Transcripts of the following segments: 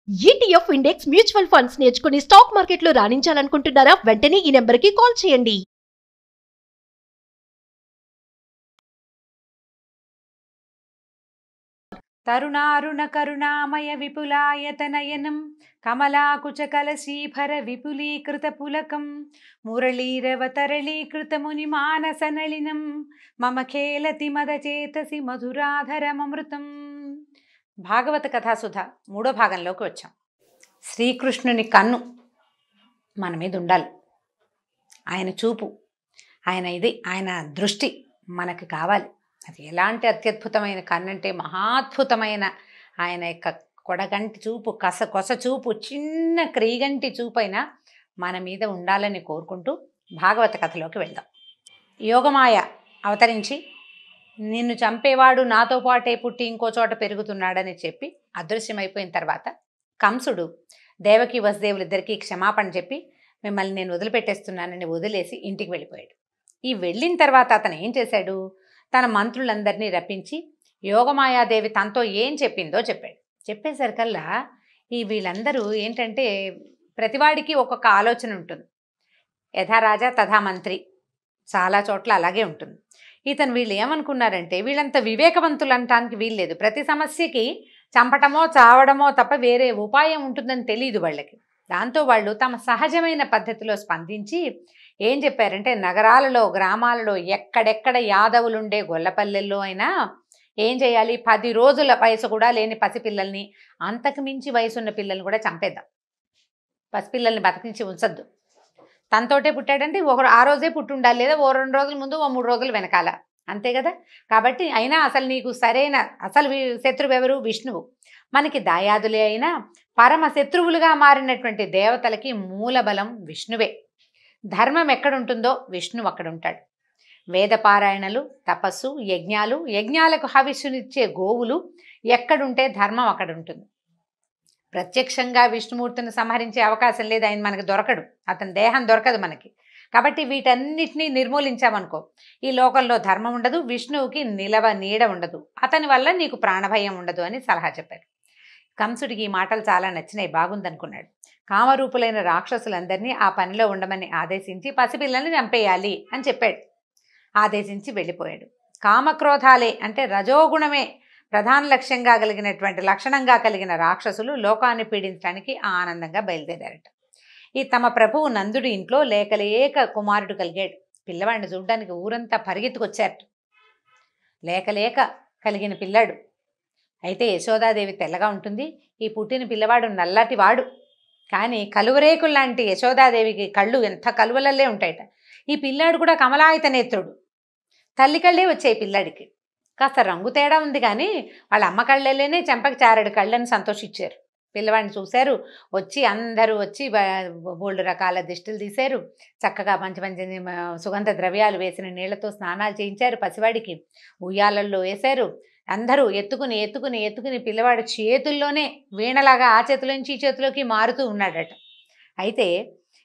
ETF index mutual funds నేర్చుకుని stock మార్కెట్లో రాణించాలనుకుంటున్నారా? వెంటనే ఈ నెంబర్కి కాల్ చేయండి. తరుణారుణ కరుణామయ విపులాయతనయనం కమలాకుచకలశీభర విపులీకృత పులకం మురళీరవతరళీకృత మునిమానసనళినం మమ ఖేలతి మదచేతసి మధురాధరమమృతం. భాగవత కథాసుధ 3వ భాగంలోకి వచ్చాం. శ్రీకృష్ణుని కన్ను మన మీద ఉండాలి. ఆయన చూపు, ఆయన దృష్టి మనకు కావాలి. అది ఎలాంటి అత్యద్భుతమైన కన్నంటే మహాద్భుతమైన ఆయన యొక్క కొడగంటి చూపు, కొస చూపు, చిన్న క్రీగంటి చూపైనా మన మీద ఉండాలని కోరుకుంటూ భాగవత కథలోకి వెళ్దాం. యోగమాయ అవతరించి నిన్ను చంపేవాడు నాతో పాటే పుట్టి ఇంకో చోట పెరుగుతున్నాడని చెప్పి అదృశ్యమైపోయిన తర్వాత కంసుడు దేవకి వసుదేవులిద్దరికీ క్షమాపణ చెప్పి మిమ్మల్ని నేను వదిలిపెట్టేస్తున్నానని వదిలేసి ఇంటికి వెళ్ళిపోయాడు. ఈ వెళ్ళిన తర్వాత అతను ఏం చేశాడు? తన మంత్రులందరినీ రప్పించి యోగమాయాదేవి తనతో ఏం చెప్పిందో చెప్పాడు. చెప్పేసరికల్లా వీళ్ళందరూ ఏంటంటే ప్రతివాడికి ఒక్కొక్క ఆలోచన ఉంటుంది. యథా రాజా తథా మంత్రి, చాలా చోట్ల అలాగే ఉంటుంది. వీళ్ళు ఏమనుకున్నారంటే వీళ్ళంత వివేకవంతులు అనటానికి వీల్లేదు. ప్రతి సమస్యకి చంపటమో చావడమో తప్ప వేరే ఉపాయం ఉంటుందని తెలియదు వాళ్ళకి. దాంతో వాళ్ళు తమ సహజమైన పద్ధతిలో స్పందించి ఏం చెప్పారంటే నగరాలలో, గ్రామాలలో ఎక్కడెక్కడ యాదవులుండే గొల్లపల్లెల్లో అయినా ఏం చేయాలి, 10 రోజుల వయసు కూడా లేని పసిపిల్లల్ని, అంతకు మించి వయసున్న పిల్లల్ని కూడా చంపేద్దాం. పసిపిల్లల్ని బతికించి ఉంచద్దు. తనతోటే పుట్టాడంటే ఆ రోజే పుట్టుండాలి, లేదా ఓ 2 రోజుల ముందు, ఓ 3 రోజులు వెనకాల, అంతే కదా. కాబట్టి అయినా అసలు నీకు సరైన శత్రువు ఎవరు? విష్ణువు. మనకి దాయాదులే అయినా పరమ శత్రువులుగా మారినటువంటి దేవతలకి మూలబలం విష్ణువే. ధర్మం ఎక్కడుంటుందో విష్ణువు అక్కడ ఉంటాడు. వేదపారాయణలు, తపస్సు, యజ్ఞాలకు హవిస్సునిచ్చే గోవులు ఎక్కడుంటే ధర్మం అక్కడ ఉంటుంది. ప్రత్యక్షంగా విష్ణుమూర్తిని సంహరించే అవకాశం లేదు, ఆయన మనకు దొరకడు, అతని దేహం దొరకదు మనకి. కాబట్టి వీటన్నిటినీ నిర్మూలించామనుకో ఈ లోకంలో ధర్మం ఉండదు, విష్ణువుకి నీడ ఉండదు, అతని వల్ల నీకు ప్రాణభయం ఉండదు అని సలహా చెప్పారు. కంసుడికి ఈ మాటలు చాలా నచ్చినాయి, బాగుందనుకున్నాడు. కామరూపులైన రాక్షసులందరినీ ఆ పనిలో ఉండమని ఆదేశించి పసిపిల్లల్ని చంపేయాలి అని చెప్పాడు. ఆదేశించి వెళ్ళిపోయాడు. కామక్రోధాలే అంటే రజోగుణమే ప్రధాన లక్షణంగా కలిగిన రాక్షసులు లోకాన్ని పీడించడానికి ఆనందంగా బయలుదేరారట. తమ ప్రభువు నందుడి ఇంట్లో లేకలేక కుమారుడు కలిగాడు. పిల్లవాడిని చూడడానికి ఊరంతా పరిగెత్తుకొచ్చారట. లేకలేక కలిగిన పిల్లాడు. అయితే యశోదాదేవి తెల్లగా ఉంటుంది, ఈ పుట్టిన పిల్లవాడు నల్లటి వాడు. కానీ కలువరేకులు లాంటి యశోదాదేవికి కళ్ళు ఎంత కలువలల్లే ఉంటాయట. ఈ పిల్లాడు కూడా కమలాయత నేత్రుడు, తల్లి కళ్ళే వచ్చాయి పిల్లాడికి. కాస్త రంగు తేడా ఉంది కానీ వాళ్ళ అమ్మ కళ్ళేనే చెంపకి చారడు కళ్ళని సంతోషించారు. పిల్లవాడిని చూశారు, అందరూ వచ్చి బోల్డ్ రకాల దిష్టిలు తీశారు. చక్కగా మంచి మంచి సుగంధ ద్రవ్యాలు వేసిన నీళ్లతో స్నానాలు చేయించారు. పసివాడికి ఉయ్యాలల్లో వేశారు. అందరూ ఎత్తుకుని పిల్లవాడి చేతుల్లోనే వీణలాగా ఆ చేతిలోంచి ఈ చేతిలోకి మారుతూ ఉన్నాడట. అయితే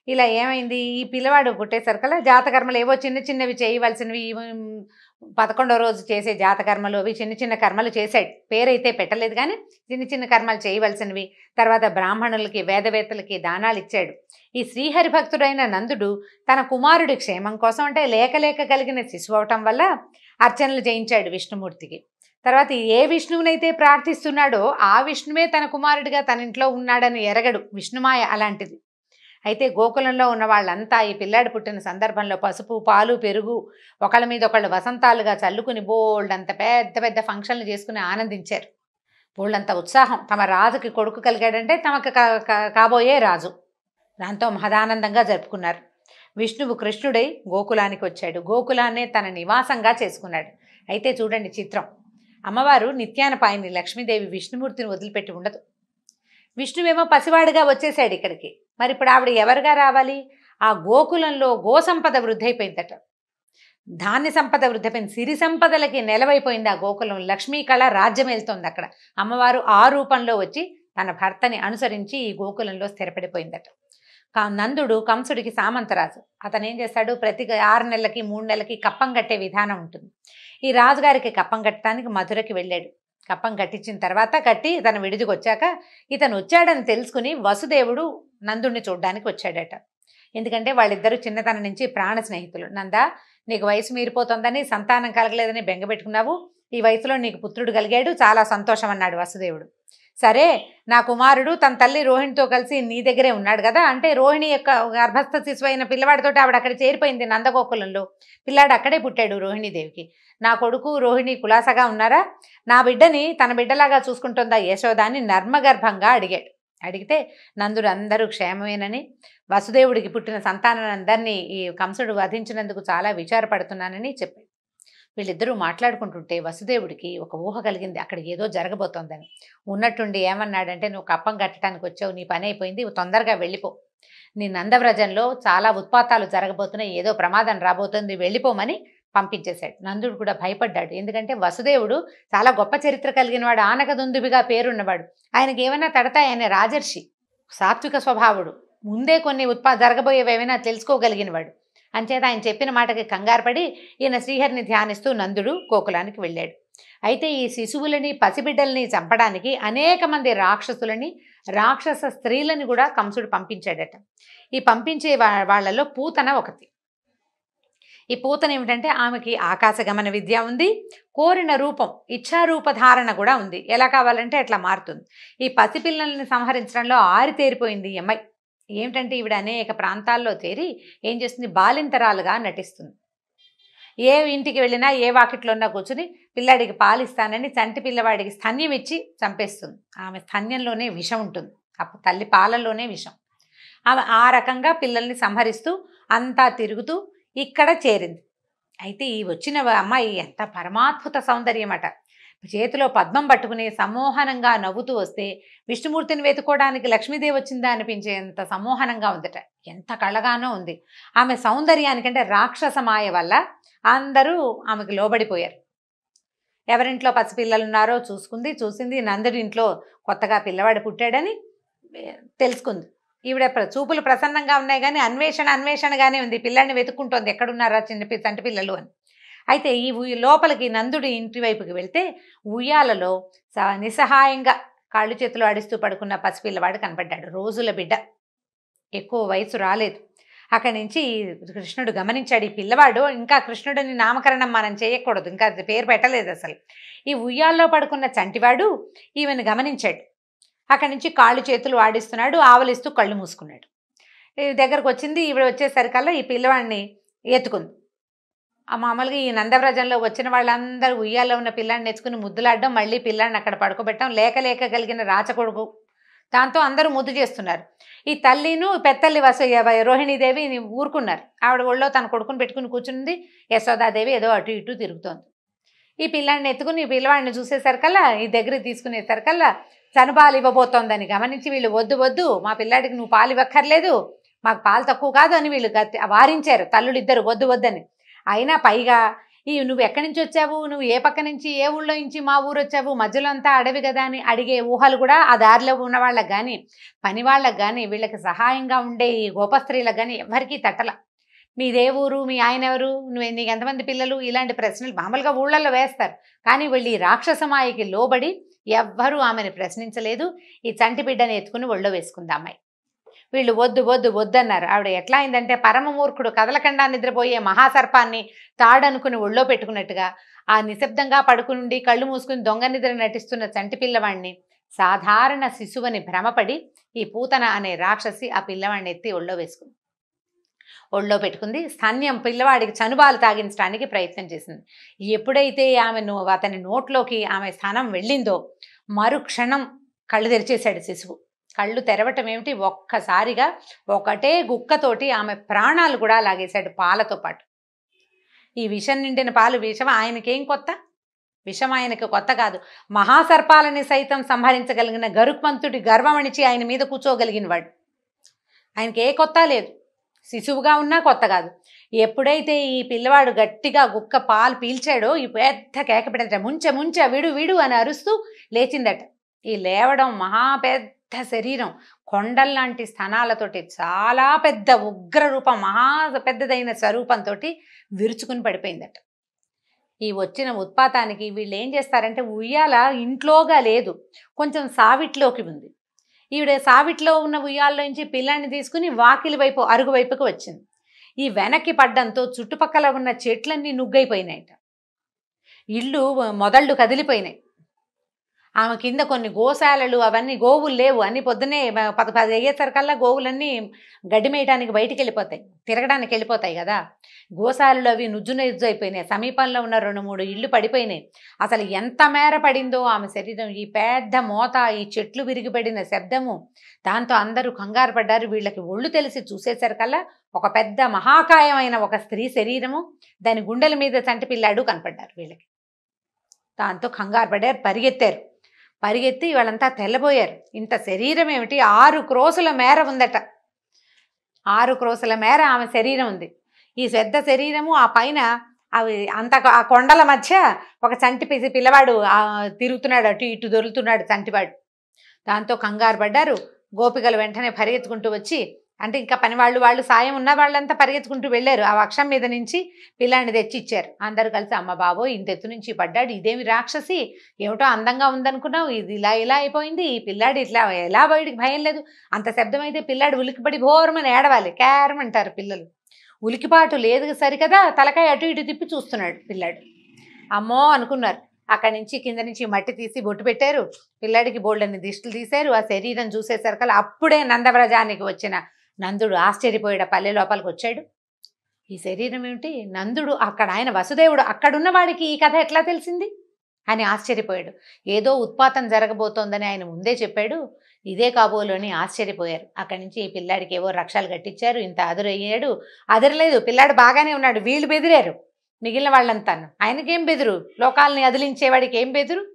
ఇలా ఏమైంది, ఈ పిల్లవాడు పుట్టేసరికల్లా జాతకర్మలు ఏవో చిన్నవి చేయవలసినవి, 11వ రోజు చేసే జాతకర్మలు అవి చిన్న కర్మలు చేశాడు. పేరైతే పెట్టలేదు కానీ చిన్న కర్మలు చేయవలసినవి. తర్వాత బ్రాహ్మణులకి, వేదవేత్తలకి దానాలు ఇచ్చాడు. ఈ శ్రీహరి భక్తుడైన నందుడు తన కుమారుడి క్షేమం కోసం, అంటే లేక కలిగిన శిశువు అవటం వల్ల అర్చనలు చేయించాడు విష్ణుమూర్తికి. తర్వాత ఏ విష్ణువునైతే ప్రార్థిస్తున్నాడో ఆ విష్ణువే తన కుమారుడిగా తన ఇంట్లో ఉన్నాడని ఎరగడు. విష్ణుమాయ అలాంటిది. అయితే గోకులంలో ఉన్న వాళ్ళంతా ఈ పిల్లాడు పుట్టిన సందర్భంలో పసుపు, పాలు, పెరుగు ఒకళ్ళ మీద ఒకళ్ళు వసంతాలుగా చల్లుకుని బోల్డ్ అంత పెద్ద ఫంక్షన్లు చేసుకుని ఆనందించారు. బోల్డంత ఉత్సాహం. తమ రాజుకి కొడుకు కలిగాడంటే తమకు కాబోయే రాజు. దాంతో మహదానందంగా జరుపుకున్నారు. విష్ణువు కృష్ణుడై గోకులానికి వచ్చాడు. గోకులాన్నే తన నివాసంగా చేసుకున్నాడు. అయితే చూడండి చిత్రం, అమ్మవారు నిత్యానపాయిని లక్ష్మీదేవి విష్ణుమూర్తిని వదిలిపెట్టి ఉండదు. విష్ణువేమో పసివాడిగా వచ్చేసాడు ఇక్కడికి. మరి ఇప్పుడు ఆవిడ ఎవరుగా రావాలి? ఆ గోకులంలో గోసంపద వృద్ధైపోయిందట, ధాన్య సంపద వృద్ధిపోయింది, సిరి సంపదలకి నెలవైపోయింది ఆ గోకులం. లక్ష్మీ కళ రాజ్యం వెళ్తోంది అక్కడ. అమ్మవారు ఆ రూపంలో వచ్చి తన భర్తని అనుసరించి ఈ గోకులంలో స్థిరపడిపోయిందట. నందుడు కంసుడికి సామంతరాజు. అతను ఏం చేస్తాడు, ప్రతి 6 నెలలకి 3 నెలలకి కప్పం కట్టే విధానం ఉంటుంది. ఈ రాజుగారికి కప్పం కట్టడానికి మధురకి వెళ్ళాడు. కప్పం కట్టించిన తర్వాత కట్టి తన విడిదికి వచ్చాక ఇతను వచ్చాడని తెలుసుకుని వసుదేవుడు నందుడిని చూడ్డానికి వచ్చాడట. ఎందుకంటే వాళ్ళిద్దరూ చిన్నతనం నుంచి ప్రాణ స్నేహితులు. నందా, నీకు వయసు మీరిపోతుందని, సంతానం కలగలేదని బెంగ పెట్టుకున్నావు, ఈ వయసులో నీకు పుత్రుడు కలిగాడు, చాలా సంతోషం అన్నాడు వసుదేవుడు. సరే, నా కుమారుడు తన తల్లి రోహిణితో కలిసి నీ దగ్గరే ఉన్నాడు కదా, అంటే రోహిణి యొక్క గర్భస్థ శిశువు అయిన పిల్లవాడితోటి ఆవిడ అక్కడ చేరిపోయింది నందగోకులంలో, పిల్లాడు అక్కడే పుట్టాడు రోహిణీదేవికి. నా కొడుకు రోహిణి కులాసగా ఉన్నారా, నా బిడ్డని తన బిడ్డలాగా చూసుకుంటుందా యశోద అని నర్మగర్భంగా అడిగాడు. అడిగితే నందుడు అందరూ క్షేమమేనని, వసుదేవుడికి పుట్టిన సంతానాన్ని ఈ కంసుడు వధించినందుకు చాలా విచారపడుతున్నానని చెప్పాడు. వీళ్ళిద్దరూ మాట్లాడుకుంటుంటే వసుదేవుడికి ఒక ఊహ కలిగింది, అక్కడ ఏదో జరగబోతోందని. ఉన్నట్టుండి ఏమన్నాడంటే, నువ్వు కప్పం కట్టడానికి వచ్చావు, నీ పని అయిపోయింది, తొందరగా వెళ్ళిపో, నీ నందవ్రజంలో చాలా ఉత్పాతాలు జరగబోతున్నాయి, ఏదో ప్రమాదం రాబోతుంది, వెళ్ళిపోమని పంపించేశాడు. నందుడు కూడా భయపడ్డాడు. ఎందుకంటే వసుదేవుడు చాలా గొప్ప చరిత్ర కలిగిన వాడు, ఆనకదుందుబిగా పేరున్నవాడు. ఆయనకి ఏమైనా తడతాయి, ఆయన రాజర్షి, సాత్విక స్వభావుడు, ముందే కొన్ని జరగబోయేవి ఏమైనా తెలుసుకోగలిగినవాడు. అంచేత ఆయన చెప్పిన మాటకి కంగారుపడి ఈయన శ్రీహరిని ధ్యానిస్తూ నందుడు గోకులానికి వెళ్ళాడు. అయితే ఈ శిశువులని పసిబిడ్డల్ని చంపడానికి అనేక మంది రాక్షసులని, రాక్షస స్త్రీలని కూడా కంసుడు పంపించాడట. ఈ పంపించే వాళ్ళలో పూతన ఒకటి. ఈ పూతన ఏమిటంటే ఆమెకి ఆకాశగమన విద్య ఉంది, కోరిన రూపం ఇచ్ఛారూప ధారణ కూడా ఉంది, ఎలా కావాలంటే అట్లా మారుతుంది. ఈ పసిపిల్లల్ని సంహరించడంలో ఆరితేరిపోయింది ఈ అమ్మాయి. ఏమిటంటే ఈవిడ అనేక ప్రాంతాల్లో చేరి ఏం చేస్తుంది, బాలింతరాలుగా నటిస్తుంది. ఏ ఇంటికి వెళ్ళినా ఏ వాకిట్లో ఉన్నా కూర్చుని పిల్లాడికి పాలిస్తానని చంటి పిల్లవాడికి స్తన్యం ఇచ్చి చంపేస్తుంది. ఆమె స్తన్యంలోనే విషం ఉంటుంది, అప్పుడు తల్లి పాలల్లోనే విషం. ఆమె ఆ రకంగా పిల్లల్ని సంహరిస్తూ అంతా తిరుగుతూ ఇక్కడ చేరింది. అయితే ఈ వచ్చిన అమ్మాయి ఎంత పరమాద్భుత సౌందర్యమట. చేతిలో పద్మం పట్టుకుని సమ్మోహనంగా నవ్వుతూ వస్తే విష్ణుమూర్తిని వెతుకోవడానికి లక్ష్మీదేవి వచ్చిందా అనిపించేంత సమ్మోహనంగా ఉందట, ఎంత కళ్ళగానో ఉంది. ఆమె సౌందర్యానికంటే రాక్షస మాయ వల్ల అందరూ ఆమెకు లోబడిపోయారు. ఎవరింట్లో పసిపిల్లలు ఉన్నారో చూసింది. నందుడి ఇంట్లో కొత్తగా పిల్లవాడు పుట్టాడని తెలుసుకుంది. ఈవిడ చూపులు ప్రసన్నంగా ఉన్నాయి కానీ అన్వేషణగానే ఉంది, పిల్లాడిని వెతుక్కుంటోంది, ఎక్కడున్నారా చంటి పిల్లలు అని. అయితే ఈ లోపలికి నందుడి ఇంటి వైపుకి వెళ్తే ఉయ్యాలలో నిస్సహాయంగా కాళ్ళు చేతులు ఆడిస్తూ పడుకున్న పసిపిల్లవాడు కనపడ్డాడు. రోజుల బిడ్డ, ఎక్కువ వయసు రాలేదు. అక్కడి నుంచి కృష్ణుడు గమనించాడు, ఈ పిల్లవాడు ఇంకా కృష్ణుడిని నామకరణం మనం చేయకూడదు, ఇంకా పేరు పెట్టలేదు అసలు. ఈ ఉయ్యాల్లో పడుకున్న చంటివాడు ఈమెను గమనించాడు. అక్కడి నుంచి కాళ్ళు చేతులు ఆడిస్తున్నాడు, ఆవలిస్తూ కళ్ళు మూసుకున్నాడు. దగ్గరకు వచ్చింది. ఈవిడ వచ్చేసరికల్లా ఈ పిల్లవాడిని ఎత్తుకుంది. మామూలుగా ఈ నందవ్రజంలో వచ్చిన వాళ్ళందరూ ఉయ్యాల్లో ఉన్న పిల్లాడిని ఎత్తుకుని ముద్దులాడడం, మళ్ళీ పిల్లాడిని అక్కడ పడుకోబెట్టడం, లేక కలిగిన రాచకొడుకు, దాంతో అందరూ ముద్దు చేస్తున్నారు. ఈ తల్లిను పెద్దల్లి రోహిణీదేవి ఊరుకున్నారు. ఆవిడ ఒళ్ళో తన కొడుకుని పెట్టుకుని కూర్చుంది. యశోదాదేవి ఏదో అటు ఇటు తిరుగుతోంది. ఈ పిల్లాడిని ఎత్తుకుని ఈ పిల్లవాడిని చూసేసరికల్లా, ఈ దగ్గరికి తీసుకునేసరికల్లా చనుపాలు ఇవ్వబోతోందని గమనించి వీళ్ళు వద్దు, మా పిల్లాడికి నువ్వు పాలు ఇవ్వక్కర్లేదు, మాకు పాలు తక్కువ కాదు అని వీళ్ళు వారించారు తల్లులిద్దరు, వద్దని. అయినా పైగా నువ్వు ఎక్కడి నుంచి వచ్చావు, నువ్వు ఏ పక్క నుంచి, ఏ ఊళ్ళో నుంచి మా ఊరు వచ్చావు, మధ్యలో అంతా అడవి కదా అని అడిగే ఊహలు కూడా ఆ దారిలో ఉన్న వాళ్ళకి కానీ, పని వాళ్ళకి కానీ, వీళ్ళకి సహాయంగా ఉండే ఈ గోపస్త్రీలకు కానీ ఎవరికీ తట్టల. మీదే ఊరు, మీ ఆయన ఎవరు, నీకు ఎంతమంది పిల్లలు, ఇలాంటి ప్రశ్నలు మామూలుగా ఊళ్ళల్లో వేస్తారు. కానీ వీళ్ళు ఈ రాక్షసమాయకి లోబడి ఎవ్వరూ ఆమెను ప్రశ్నించలేదు. ఈ చంటి బిడ్డని ఎత్తుకుని ఒళ్ళో వేసుకుంది అమ్మాయి. వీళ్ళు వద్దన్నారు. ఆవిడ ఎట్లా అయిందంటే పరమమూర్ఖుడు కదలకుండా నిద్రపోయే మహాసర్పాన్ని తాడనుకుని ఒళ్ళో పెట్టుకున్నట్టుగా ఆ నిశ్శబ్దంగా పడుకుని కళ్ళు మూసుకుని దొంగ నిద్ర నటిస్తున్న చంటి పిల్లవాడిని, సాధారణ శిశువుని భ్రమపడి ఈ పూతన అనే రాక్షసి ఆ పిల్లవాడిని ఎత్తి ఒళ్ళో పెట్టుకుంది. స్తన్యం పిల్లవాడికి చనుబాలు తాగించడానికి ప్రయత్నం చేసింది. ఎప్పుడైతే అతని నోట్లోకి ఆమె స్థానం వెళ్ళిందో మరుక్షణం కళ్ళు తెరిచేశాడు శిశువు. కళ్ళు తెరవటం ఏమిటి, ఒక్కసారిగా ఒకటే గుక్కతోటి ఆమె ప్రాణాలు కూడా లాగేశాడు పాలతో పాటు. ఈ విషం నిండిన పాలు విషం ఆయనకేం కొత్త, విషం ఆయనకి కొత్త కాదు. మహాసర్పాలని సైతం సంహరించగలిగిన గరుత్మంతుడి గర్వమణిచి ఆయన మీద కూర్చోగలిగిన వాడు. ఆయనకి ఏ కొత్త లేదు, శిశువుగా ఉన్నా కొత్త కాదు. ఎప్పుడైతే ఈ పిల్లవాడు గట్టిగా గుక్క పాలు పీల్చాడో ఈ పెద్ద కేక పెట్టట, ముంచె విడు అని అరుస్తూ లేచిందట. ఈ లేవడం మహా పెద్ద శరీరం, కొండల్లాంటి స్థనాలతోటి చాలా పెద్ద ఉగ్ర రూపం, మహా పెద్దదైన స్వరూపంతో విరుచుకుని పడిపోయిందట. ఈ వచ్చిన ఉత్పాతానికి వీళ్ళు ఏం చేస్తారంటే ఉయ్యాల ఇంట్లోగా లేదు, కొంచెం సావిట్లోకి ఉంది. ఈవిడ సావిట్లో ఉన్న ఉయ్యాల్లోంచి పిల్లాన్ని తీసుకుని వాకిలి వైపు అరుగు వైపుకి వచ్చింది. ఈ వెనక్కి పడ్డంతో చుట్టుపక్కల ఉన్న చెట్లన్నీ నుగ్గైపోయినాయట, ఇళ్ళు మొదళ్ళు కదిలిపోయినాయి. ఆమె కింద కొన్ని గోశాలలు అవన్నీ, గోవులు లేవు, అన్నీ పొద్దున్నే 10 అయ్యేసరికల్లా గోవులన్నీ గడ్డి మేయటానికి బయటికి వెళ్ళిపోతాయి, తిరగడానికి వెళ్ళిపోతాయి కదా. గోశాలలు అవి నుజ్జు అయిపోయినాయి, సమీపంలో ఉన్న 2-3 ఇళ్ళు పడిపోయినాయి. అసలు ఎంత మేర పడిందో ఆమె శరీరం, ఈ పెద్ద మోత, ఈ చెట్లు విరిగిపడిన శబ్దము, దాంతో అందరూ కంగారు పడ్డారు. వీళ్ళకి ఒళ్ళు తెలిసి చూసేసరికల్లా ఒక పెద్ద మహాకాయమైన ఒక స్త్రీ శరీరము, దాని గుండెల మీద చంటి పిల్లాడు కనపడ్డారు వీళ్ళకి. దాంతో కంగారు పడ్డారు, పరిగెత్తి వాళ్ళంతా తెల్లబోయారు. ఇంత శరీరం ఏమిటి, 6 క్రోసుల మేర ఉందట, 6 క్రోసుల మేర ఆమె శరీరం ఉంది. ఈ పెద్ద శరీరము, ఆ పైన అవి అంత ఆ కొండల మధ్య ఒక చంటి పిల్లవాడు తిరుగుతున్నాడు, అటు ఇటు దొరుకుతున్నాడు చంటివాడు. దాంతో కంగారు పడ్డారు. గోపికలు వెంటనే పరిగెత్తుకుంటూ వచ్చి, అంటే ఇంకా పని వాళ్ళు సాయం ఉన్న వాళ్ళంతా పరిగెత్తుకుంటూ వెళ్ళారు. ఆ వక్షం మీద నుంచి పిల్లాన్ని తెచ్చి ఇచ్చారు. అందరూ కలిసి, అమ్మ బాబో ఇంత ఎత్తు నుంచి పడ్డాడు, ఇదేమి రాక్షసి, ఏమిటో అందంగా ఉందనుకున్నావు, ఇది ఇలా అయిపోయింది, ఈ పిల్లాడు ఇట్లా ఎలా బయటికి భయం లేదు, అంత శబ్దం అయితే పిల్లాడు ఉలికిపడి భోరమని ఏడవాలి, క్యారమంటారు పిల్లలు. ఉలికిపాటు లేదు సరికదా, తలకాయ అటు ఇటు తిప్పి చూస్తున్నాడు పిల్లాడు. అమ్మో అనుకున్నారు. అక్కడి నుంచి కింద నుంచి మట్టి తీసి బొట్టు పెట్టారు, పిల్లాడికి బోల్డన్ని దిష్టిలు తీశారు. ఆ శరీరం చూసేసరికల్లా అప్పుడే నందవ్రజానికి వచ్చిన నందుడు ఆశ్చర్యపోయాడు, పల్లె లోపలికి వచ్చాడు. ఈ శరీరం ఏమిటి, నందుడు అక్కడ, ఆయన వసుదేవుడు అక్కడున్న వాడికి ఈ కథ ఎట్లా తెలిసింది అని ఆశ్చర్యపోయాడు. ఏదో ఉత్పాతం జరగబోతోందని ఆయన ముందే చెప్పాడు, ఇదే కాబోలు అని ఆశ్చర్యపోయారు. అక్కడి నుంచి ఈ పిల్లాడికి ఏవో రక్షాలు కట్టించారు. ఇంత అదురయ్యాడు, అదరలేదు, పిల్లాడు బాగానే ఉన్నాడు. వీళ్ళు బెదిరారు, మిగిలిన వాళ్ళంతాను. ఆయనకేం బెదురు, లోకాలని అదిలించేవాడికి ఏం బెదురు.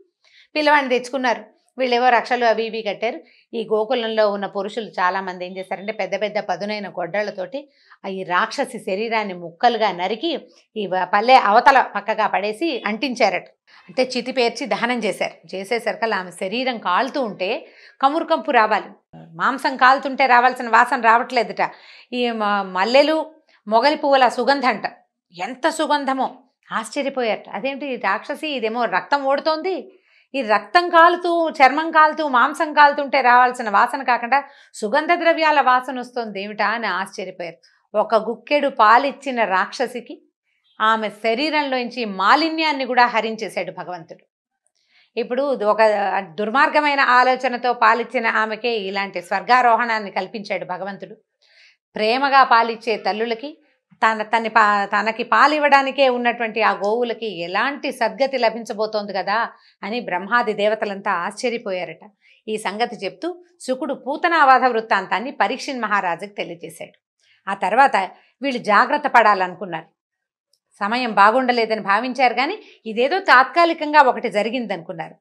పిల్లవాడిని తెచ్చుకున్నారు, వీళ్ళేవో రక్షలు అవి ఇవి కట్టారు. ఈ గోకులంలో ఉన్న పురుషులు చాలామంది ఏం చేశారంటే పెద్ద పెద్ద పదునైన గొడ్డళ్లతోటి ఈ రాక్షసి శరీరాన్ని ముక్కలుగా నరికి ఈ పల్లె అవతల పక్కగా పడేసి అంటించారట. అంటే చితి పేర్చి దహనం చేశారు. చేసేసరికల్లా ఆమె శరీరం కాలుతూ ఉంటే కమురు కంపు రావాలి, మాంసం కాలుతుంటే రావాల్సిన వాసన రావట్లేదుట. ఈ మల్లెలు మొగలి పువ్వుల సుగంధం అంట, ఎంత సుగంధమో, ఆశ్చర్యపోయారట. అదేంటి రాక్షసి, ఇదేమో రక్తం ఓడుతోంది, ఈ రక్తం కాలుతూ, చర్మం కాలుతూ, మాంసం కాలుతుంటే రావాల్సిన వాసన కాకుండా సుగంధ ద్రవ్యాల వాసన వస్తుంది ఏమిటా అని ఆశ్చర్యపోయారు. ఒక గుక్కెడు పాలిచ్చిన రాక్షసికి ఆమె శరీరంలోంచి మాలిన్యాన్ని కూడా హరించేశాడు భగవంతుడు. ఇప్పుడు ఒక దుర్మార్గమైన ఆలోచనతో పాలిచ్చిన ఆమెకే ఇలాంటి స్వర్గారోహణాన్ని కల్పించాడు భగవంతుడు. ప్రేమగా పాలిచ్చే తల్లులకి, తనకి పాలివ్వడానికే ఉన్నటువంటి ఆ గోవులకి ఎలాంటి సద్గతి లభించబోతోంది కదా అని బ్రహ్మాది దేవతలంతా ఆశ్చర్యపోయారట. ఈ సంగతి చెప్తూ శుకుడు పూతనావాధ వృత్తాంతాన్ని పరీక్షిన్ మహారాజుకి తెలియజేశాడు. ఆ తర్వాత వీళ్ళు జాగ్రత్త పడాలనుకున్నారు, సమయం బాగుండలేదని భావించారు. కానీ ఇదేదో తాత్కాలికంగా ఒకటి జరిగిందనుకున్నారు.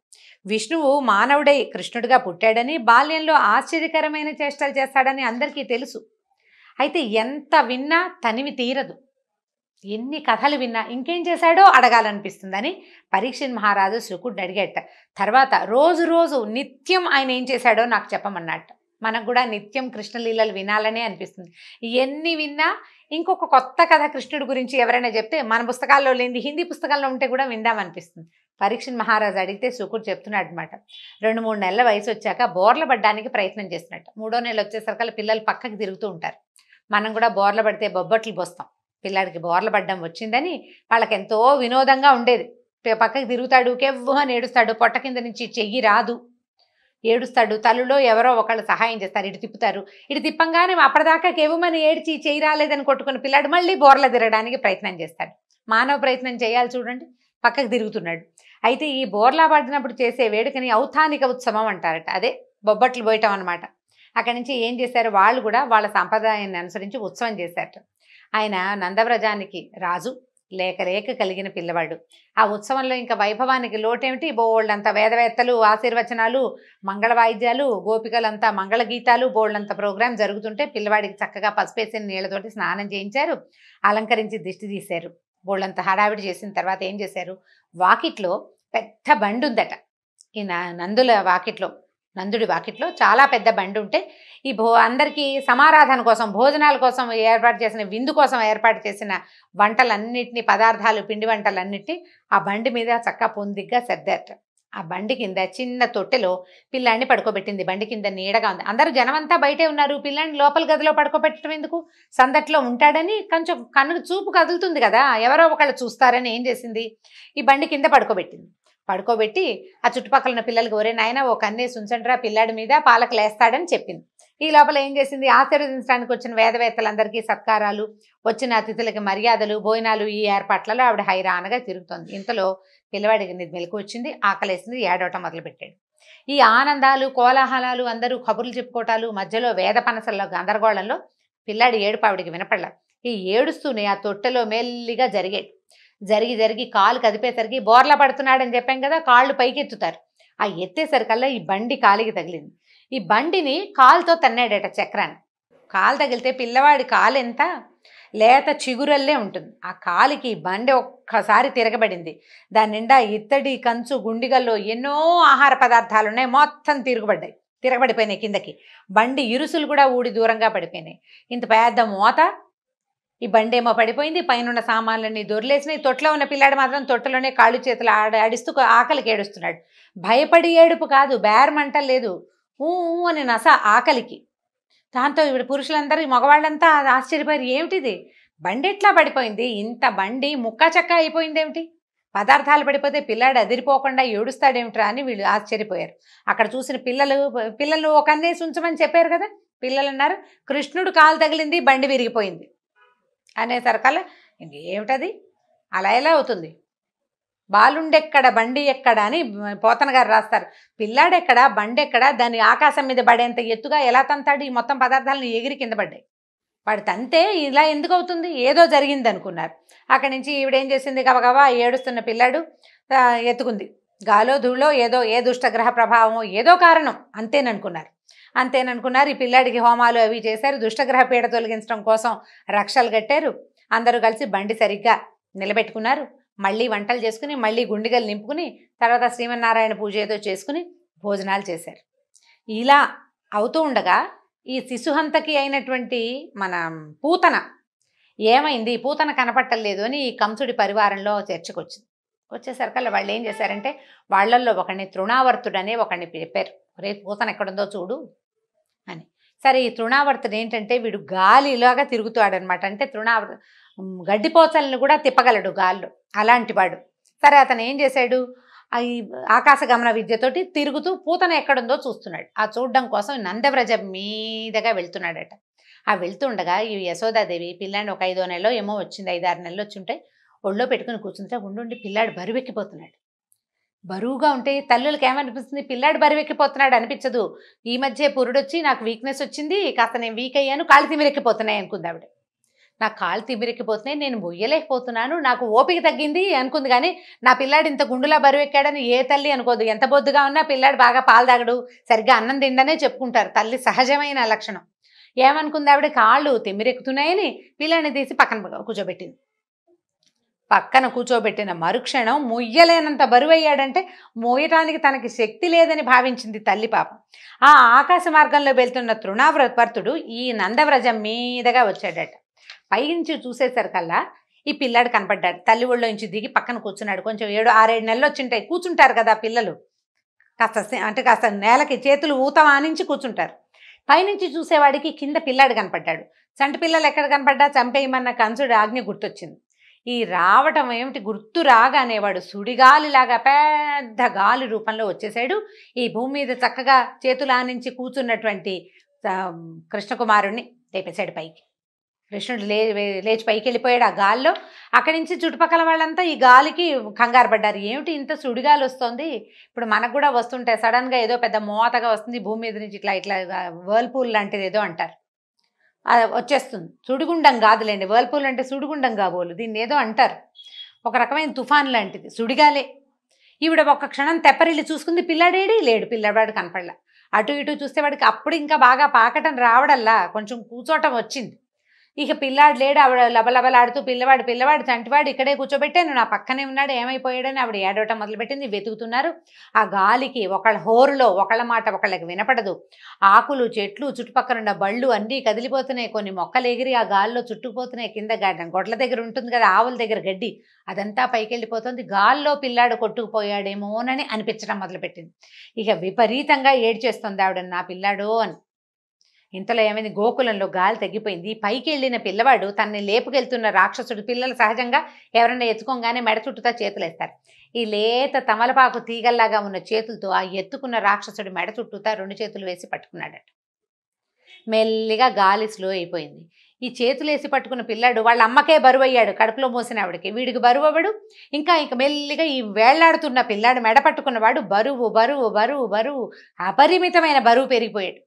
విష్ణువు మానవుడై కృష్ణుడిగా పుట్టాడని, బాల్యంలో ఆశ్చర్యకరమైన చేష్టలు చేస్తాడని అందరికీ తెలుసు. అయితే ఎంత విన్నా తనివి తీరదు, ఎన్ని కథలు విన్నా ఇంకేం చేశాడో అడగాలనిపిస్తుందని పరీక్షిన్ మహారాజు శుకుడిని అడిగేట. తర్వాత రోజు నిత్యం ఆయన ఏం చేశాడో నాకు చెప్పమన్నట్ట. మనకు కూడా నిత్యం కృష్ణలీలలు వినాలనే అనిపిస్తుంది. ఎన్ని విన్నా ఇంకొక కొత్త కథ కృష్ణుడి గురించి ఎవరైనా చెప్తే మన పుస్తకాల్లో లేని హిందీ పుస్తకాల్లో ఉంటే కూడా విందామనిపిస్తుంది. పరీక్షిన్ మహారాజు అడిగితే శుకుడు చెప్తున్నాడు అనమాట. 2-3 నెలల వయసు వచ్చాక బోర్ల పడ్డానికి ప్రయత్నం చేస్తున్నట్టు. 3వ నెల వచ్చేసరికి పిల్లలు పక్కకి తిరుగుతూ ఉంటారు. మనం కూడా బోర్ల పడితే బొబ్బట్లు పోస్తాం. పిల్లాడికి బోర్ల పడ్డం వచ్చిందని వాళ్ళకి ఎంతో వినోదంగా ఉండేది. పక్కకి తిరుగుతాడు, కెవ్వు అని ఏడుస్తాడు, పొట్ట కింద నుంచి చెయ్యి రాదు, ఏడుస్తాడు. తల్లులో ఎవరో ఒకళ్ళు సహాయం చేస్తారు, ఇటు తిప్పుతారు. ఇటు తిప్పంగానే అప్పటిదాకా కెవ్వుమని ఏడ్చి చెయ్యి రాలేదని కొట్టుకున్న పిల్లాడు మళ్ళీ బోర్ల తిరగడానికి ప్రయత్నం చేస్తాడు. మానవ ప్రయత్నం చేయాలి చూడండి, పక్కకు తిరుగుతున్నాడు. అయితే ఈ బోర్లా పడినప్పుడు చేసే వేడుకని ఔతానిక ఉత్సవం అంటారట. అదే బొబ్బట్లు పోయటం అనమాట. అక్కడి నుంచి ఏం చేశారు, వాళ్ళు కూడా వాళ్ళ సంప్రదాయాన్ని అనుసరించి ఉత్సవం చేశారట. ఆయన నందవ్రజానికి రాజు, లేక కలిగిన పిల్లవాడు. ఆ ఉత్సవంలో ఇంకా వైభవానికి లోటేమిటి, బోళ్ళంత వేదవేత్తలు, ఆశీర్వచనాలు, మంగళ వాయిద్యాలు, గోపికలంతా మంగళగీతాలు, బోళ్ళంత ప్రోగ్రాం జరుగుతుంటే పిల్లవాడికి చక్కగా పసుపేసిన నీళ్లతోటి స్నానం చేయించారు, అలంకరించి దిష్టి తీశారు. బోళ్ళంత హడావిడి చేసిన తర్వాత ఏం చేశారు, వాకిట్లో పెద్ద బండి ఉందట. ఈ నందుల వాకిట్లో నందుడి వాకిట్లో చాలా పెద్ద బండి ఉంటే ఈ అందరికీ సమారాధన కోసం భోజనాల కోసం ఏర్పాటు చేసిన విందు కోసం ఏర్పాటు చేసిన వంటలన్నిటినీ పదార్థాలు పిండి వంటలన్నిటినీ ఆ బండి మీద చక్కగా పొందిగ్గా సర్దారట. ఆ బండి కింద చిన్న తొట్టెలో పిల్లాడిని పడుకోబెట్టింది. బండి కింద నీడగా ఉంది. అందరూ జనమంతా బయటే ఉన్నారు. పిల్లాడిని లోపల గదిలో పడుకోబెట్టడం ఎందుకు? సందట్లో ఉంటాడని కొంచెం కన్నుకు చూపు కదులుతుంది కదా, ఎవరో ఒకళ్ళు చూస్తారని ఏం చేసింది, ఈ బండి కింద పడుకోబెట్టింది. పడుకోబెట్టి ఆ చుట్టుపక్కల ఉన్న పిల్లలకి ఒరే నాయన ఓ కన్నేసి ఉంచండిరా పిల్లాడి మీద పాలకు లేస్తాడని చెప్పింది. ఈ లోపల ఏం చేసింది, ఆశీర్వదించడానికి వచ్చిన వేదవేత్తలందరికీ సత్కారాలు, వచ్చిన అతిథులకి మర్యాదలు, భోజనాలు, ఈ ఏర్పాట్లలో ఆవిడ హైరానగా తిరుగుతోంది. ఇంతలో పిల్లవాడికి మెలకు వచ్చింది, ఆకలేసింది, ఏడవటం మొదలుపెట్టాడు. ఈ ఆనందాలు కోలాహలాలు అందరూ కబుర్లు చెప్పుకోవటాలు మధ్యలో వేద పనసల్లో గందరగోళంలో పిల్లాడి ఏడుపు ఆవిడికి వినపడలా. ఈ ఏడుస్తూనే ఆ తొట్టెలో మెల్లిగా జరిగేది. జరిగి కాలు కదిపేసరికి బోర్లా పడుతున్నాడని చెప్పాం కదా, కాళ్ళు పైకి ఎత్తుతారు. ఆ ఎత్తేసరికల్లా ఈ బండి కాలికి తగిలింది. ఈ బండిని కాలుతో తన్నాడట చక్రాన్ని. కాలు తగిలితే పిల్లవాడి కాలు ఎంత లేత చిగురల్లే ఉంటుంది. ఆ కాలికి బండి ఒక్కసారి తిరగబడింది. దాని నిండా ఇత్తడి కంచు గుండిగల్లో ఎన్నో ఆహార పదార్థాలు ఉన్నాయి, మొత్తం తిరగబడిపోయినాయి కిందకి. బండి ఇరుసులు కూడా ఊడి దూరంగా పడిపోయినాయి. ఇంత పెద్ద మోత. ఈ బండి ఏమో పడిపోయింది, పైన సామాన్లన్నీ దొర్లేసినాయి. తొట్లో ఉన్న పిల్లాడు మాత్రం తొట్టలోనే కాళ్ళు చేతులు ఆడిస్తూ ఆకలికి ఏడుస్తున్నాడు. భయపడి ఏడుపు కాదు, బేరమంటలు లేదు, ఊ అని నస ఆకలికి. దాంతో ఇప్పుడు పురుషులందరూ మగవాళ్ళంతా ఆశ్చర్యపోయారు, ఏమిటిది బండి ఎట్లా పడిపోయింది, ఇంత బండి ముక్కా చక్క అయిపోయింది ఏమిటి, పదార్థాలు పడిపోతే పిల్లాడు అదిరిపోకుండా ఏడుస్తాడేమిట్రా అని వీళ్ళు ఆశ్చర్యపోయారు. అక్కడ చూసిన పిల్లలు ఒక అన్నేసి ఉంచమని చెప్పారు కదా, పిల్లలు అన్నారు కృష్ణుడు కాలు తగిలింది బండి విరిగిపోయింది అనేసరికల్లా ఇంకేమిటది, అలా ఎలా అవుతుంది, బాలుండెక్కడ బండి ఎక్కడ అని పోతన గారు రాస్తారు. పిల్లాడెక్కడ బండి ఎక్కడ, దాన్ని ఆకాశం మీద పడేంత ఎత్తుగా ఎలా తంతాడు, ఈ మొత్తం పదార్థాలను ఎగిరి కింద పడ్డాయి. వాడు తంతే ఇలా ఎందుకు అవుతుంది, ఏదో జరిగింది అనుకున్నారు. అక్కడి నుంచి ఈవిడేం చేసింది, గబగబా ఏడుస్తున్న పిల్లాడు ఎత్తుకుంది. గాలో ధూళో ఏదో ఏ దుష్టగ్రహ ప్రభావమో ఏదో కారణం అంతేననుకున్నారు. ఈ పిల్లాడికి హోమాలు అవి చేశారు. దుష్టగ్రహ పీడ తొలగించడం కోసం రక్షలు కట్టారు. అందరూ కలిసి బండి సరిగ్గా నిలబెట్టుకున్నారు. మళ్ళీ వంటలు చేసుకుని, మళ్ళీ గుండిగలు నింపుకుని, తర్వాత శ్రీమన్నారాయణ పూజ ఏదో చేసుకుని భోజనాలు చేశారు. ఇలా అవుతూ ఉండగా ఈ శిశుహంతకి అయినటువంటి మన పూతన ఏమైంది, పూతన కనపట్టలేదు అని ఈ కంసుడి పరివారంలో చర్చకు వచ్చేసరికల్లా వాళ్ళు ఏం చేశారంటే, వాళ్ళల్లో ఒకడిని తృణావర్తుడనే ఒకడిని చెప్పారు, రే పూతన ఎక్కడుందో చూడు అని. సరే ఈ తృణావర్తుడు ఏంటంటే వీడు గాలిలాగా తిరుగుతాడనమాట. అంటే గడ్డిపోచల్ని కూడా తిప్పగలడు గాల్లో, అలాంటి వాడు. సరే అతను ఏం చేశాడు, ఈ ఆకాశగమన విద్యతోటి తిరుగుతూ పూతన ఎక్కడుందో చూస్తున్నాడు. ఆ చూడడం కోసం నందవ్రజం మీదగా వెళ్తున్నాడట. ఆ వెళ్తుండగా ఈ యశోదాదేవి పిల్లాడిని ఒక 5వ నెలలో ఏమో వచ్చింది, 5-6 నెలలు వచ్చుంటే ఒళ్ళో పెట్టుకుని కూర్చుంటే ఉండి పిల్లాడు బరువెక్కిపోతున్నాడు. బరువుగా ఉంటే తల్లులకి ఏమనిపిస్తుంది, పిల్లాడు బరువెక్కిపోతున్నాడు అనిపించదు. ఈ మధ్య పురుడొచ్చి నాకు వీక్నెస్ వచ్చింది, కాస్త నేను వీక్ అయ్యాను, కాళ్ళు తిమిరెక్కిపోతున్నాయి అనుకుంది ఆవిడ. నాకు కాళ్ళు తిమిరెక్కిపోతున్నాయి, నేను మొయ్యలేకపోతున్నాను, నాకు ఓపిక తగ్గింది అనుకుంది. కానీ నా పిల్లాడు ఇంత గుండులా బరువెక్కాడని ఏ తల్లి అనుకోదు. ఎంత బొద్దుగా ఉన్నా పిల్లాడు బాగా పాలు తాగడు, సరిగ్గా అన్నం తిండనే చెప్పుకుంటారు. తల్లి సహజమైన లక్షణం. ఏమనుకుంది ఆవిడ, కాళ్ళు తిమిరెక్కుతున్నాయని పిల్లాడిని తీసి పక్కన కూర్చోబెట్టింది. పక్కన కూర్చోబెట్టిన మరుక్షణం మొయ్యలేనంత బరువయ్యాడంటే మోయటానికి తనకి శక్తి లేదని భావించింది తల్లి పాపం. ఆ ఆకాశ మార్గంలో వెళ్తున్న తృణావర్తుడు ఈ నందవ్రజం మీదగా వచ్చాడట. పైనుంచి చూసేసరికల్లా ఈ పిల్లాడు కనపడ్డాడు. తల్లి ఒళ్ళో నుంచి దిగి పక్కన కూర్చున్నాడు. కొంచెం 7-6 నెలలు వచ్చింటాయి, కూర్చుంటారు కదా పిల్లలు, కాస్త నేలకి చేతులు ఊతమానించి కూర్చుంటారు. పైనుంచి చూసేవాడికి కింద పిల్లాడు కనపడ్డాడు. చంటి పిల్లలు ఎక్కడ కనపడ్డా చంపేయమన్న కంసుడి ఆజ్ఞ గుర్తొచ్చింది. ఈ రావటం ఏమిటి, గుర్తు రాగానేవాడు సుడిగాలిలాగా పెద్ద గాలి రూపంలో వచ్చేసాడు. ఈ భూమి మీద చక్కగా చేతులు ఆనించి కూర్చున్నటువంటి కృష్ణకుమారుణ్ణి లేపేశాడు పైకి. కృష్ణుడు లేచి పైకి వెళ్ళిపోయాడు ఆ గాల్లో. అక్కడి నుంచి చుట్టుపక్కల వాళ్ళంతా ఈ గాలికి కంగారు పడ్డారు. ఏమిటి ఇంత సుడిగాలి వస్తుంది, ఇప్పుడు మనకు కూడా వస్తుంటే సడన్గా ఏదో పెద్ద మోతగా వస్తుంది భూమి మీద నుంచి, ఇట్లా వర్ల్పూల్ లాంటిది ఏదో అంటారు, వచ్చేస్తుంది. సుడిగుండం కాదులేండి, వర్ల్పూల్ అంటే సుడిగుండం కాబోలు, దీన్ని ఏదో అంటారు, ఒక రకమైన తుఫాన్ లాంటిది, సుడిగాలే. ఈవిడ ఒక్క క్షణం తెప్పరిల్లి చూసుకుంది, పిల్లాడేడి లేడు, పిల్లవాడు కనపడలా. అటు ఇటు చూస్తే వాడికి అప్పుడు ఇంకా బాగా పాకటం రావడల్లా కొంచెం కూర్చోటం వచ్చింది. ఇక పిల్లాడు లేడు, ఆవిడ లబలబలాడుతూ పిల్లవాడు చంటివాడు ఇక్కడే కూర్చోబెట్టాను, నా పక్కనే ఉన్నాడు, ఏమైపోయాడని ఆవిడ ఏడవటం మొదలుపెట్టింది. వెతుకుతున్నారు. ఆ గాలికి ఒకళ్ళ హోరులో ఒకళ్ళ మాట ఒకళ్ళకి వినపడదు. ఆకులు, చెట్లు, చుట్టుపక్కల ఉన్న బళ్ళు అన్నీ కదిలిపోతున్నాయి. కొన్ని మొక్కలు ఎగిరి ఆ గాల్లో చుట్టుకుపోతున్నాయి. కింద గొడ్ల దగ్గర ఉంటుంది కదా, ఆవుల దగ్గర గడ్డి, అదంతా పైకి వెళ్ళిపోతుంది. గాల్లో పిల్లాడు కొట్టుకుపోయాడేమోనని అనిపించడం మొదలుపెట్టింది. ఇక విపరీతంగా ఏడ్చేస్తుంది ఆవిడ, నా పిల్లాడో అని. ఇంతలో ఏమైంది, గోకులంలో గాలి తగ్గిపోయింది. పైకి వెళ్ళిన పిల్లవాడు తనని లేపుకెళ్తున్న రాక్షసుడు, పిల్లలు సహజంగా ఎవరైనా ఎత్తుకోగానే మెడ చుట్టూతా చేతులు వేస్తారు. ఈ లేత తమలపాకు తీగల్లాగా ఉన్న చేతులతో ఆ ఎత్తుకున్న రాక్షసుడు మెడ చుట్టూతా 2 చేతులు వేసి పట్టుకున్నాడట. మెల్లిగా గాలి స్లో అయిపోయింది. ఈ చేతులు వేసి పట్టుకున్న పిల్లాడు వాళ్ళ అమ్మకే బరువు అయ్యాడు, కడుపులో మోసిన ఆవిడకి. వీడికి బరువు అవ్వడు. ఇంకా మెల్లిగా ఈ వేళ్లాడుతున్న పిల్లాడు మెడ పట్టుకున్నవాడు బరువు బరువు బరువు బరువు అపరిమితమైన బరువు పెరిగిపోయాడు.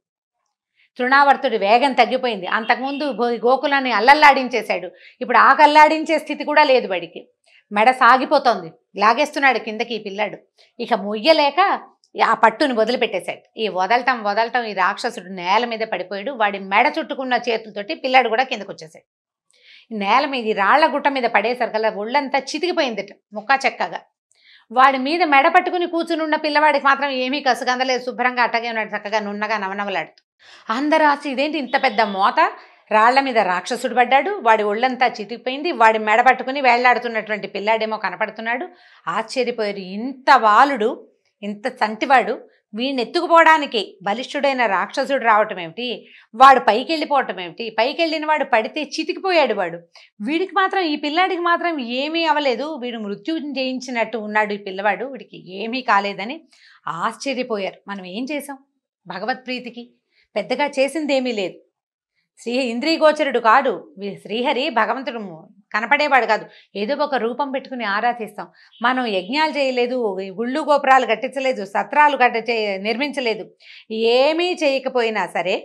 తృణావర్తుడి వేగం తగ్గిపోయింది. అంతకుముందు గోకులాన్ని అల్లల్లాడించేశాడు, ఇప్పుడు ఆకల్లాడించే స్థితి కూడా లేదు వాడికి. మెడ సాగిపోతోంది, లాగేస్తున్నాడు కిందకి ఈ పిల్లాడు. ఇక మొయ్యలేక ఆ పట్టుని వదిలిపెట్టేశాడు. ఈ వదలటం ఈ రాక్షసుడు నేల మీద పడిపోయాడు. వాడి మెడ చుట్టుకున్న చేతులతోటి పిల్లాడు కూడా కిందకు వచ్చేసాడు. నేల మీద రాళ్ల గుట్ట మీద పడేసరికల్లా ఒళ్ళంతా చితికిపోయిందిట ముక్కా చెక్కగా. వాడి మీద మెడ పట్టుకుని కూర్చుని ఉన్న పిల్లవాడికి మాత్రం ఏమీ కసుగందలేదు, శుభ్రంగా అట్టగే ఉన్నాడు, చక్కగా నున్నగా నవనవలాడుతూ. అందరూ ఇదేంటి ఇంత పెద్ద మోత, రాళ్ల మీద రాక్షసుడు పడ్డాడు, వాడి ఒళ్ళంతా చితికిపోయింది, వాడి మెడ పట్టుకుని వేళ్లాడుతున్నటువంటి పిల్లాడేమో కనపడుతున్నాడు. ఆశ్చర్యపోయారు, ఇంత బాలుడు, ఇంత చంటివాడు వీడిని ఎత్తుకుపోవడానికి బలిష్ఠుడైన రాక్షసుడు రావటం ఏమిటి, వాడు పైకి వెళ్ళిపోవటం ఏమిటి, పైకి వెళ్ళిన వాడు పడితే చితికిపోయాడు వాడు, వీడికి మాత్రం, ఈ పిల్లాడికి మాత్రం ఏమీ అవ్వలేదు, వీడు మృత్యు జయించినట్టు ఉన్నాడు ఈ పిల్లవాడు, వీడికి ఏమీ కాలేదని ఆశ్చర్యపోయారు. మనం ఏం చేసాం భగవత్ప్రీతికి? పెద్దగా చేసిందేమీ లేదు. ఇంద్రియగోచరుడు కాడు శ్రీహరి, భగవంతుడు కనపడేవాడు కాదు. ఏదో ఒక రూపం పెట్టుకుని ఆరాధిస్తాం. మనం యజ్ఞాలు చేయలేదు, గుళ్ళు గోపురాలు కట్టించలేదు, సత్రాలు నిర్మించలేదు. ఏమీ చేయకపోయినా సరే,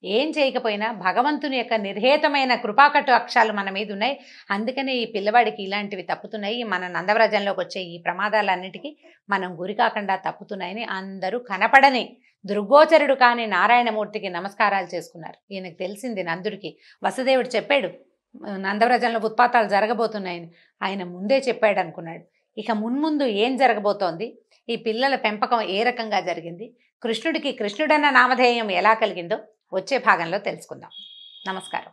ఏం చేయకపోయినా భగవంతుని యొక్క నిర్హేతమైన కృపాకట్టు అక్షాలు మన మీద ఉన్నాయి. అందుకనే ఈ పిల్లవాడికి ఇలాంటివి తప్పుతున్నాయి. మన నందవ్రజంలోకి వచ్చే ఈ ప్రమాదాలన్నిటికీ మనం గురి కాకుండా తప్పుతున్నాయని అందరూ కనపడని దృగ్గోచరుడు కాని నారాయణమూర్తికి నమస్కారాలు చేసుకున్నారు. ఈయనకు తెలిసింది నందుడికి. వసుదేవుడు చెప్పాడు నందవ్రజంలో ఉత్పాతాలు జరగబోతున్నాయని, ఆయన ముందే చెప్పాడు అనుకున్నాడు. ఇక మున్ముందు ఏం జరగబోతోంది, ఈ పిల్లల పెంపకం ఏ రకంగా జరిగింది, కృష్ణుడికి కృష్ణుడన్న నామధేయం ఎలా కలిగిందో వచ్చే భాగంలో తెలుసుకుందాం. నమస్కారం.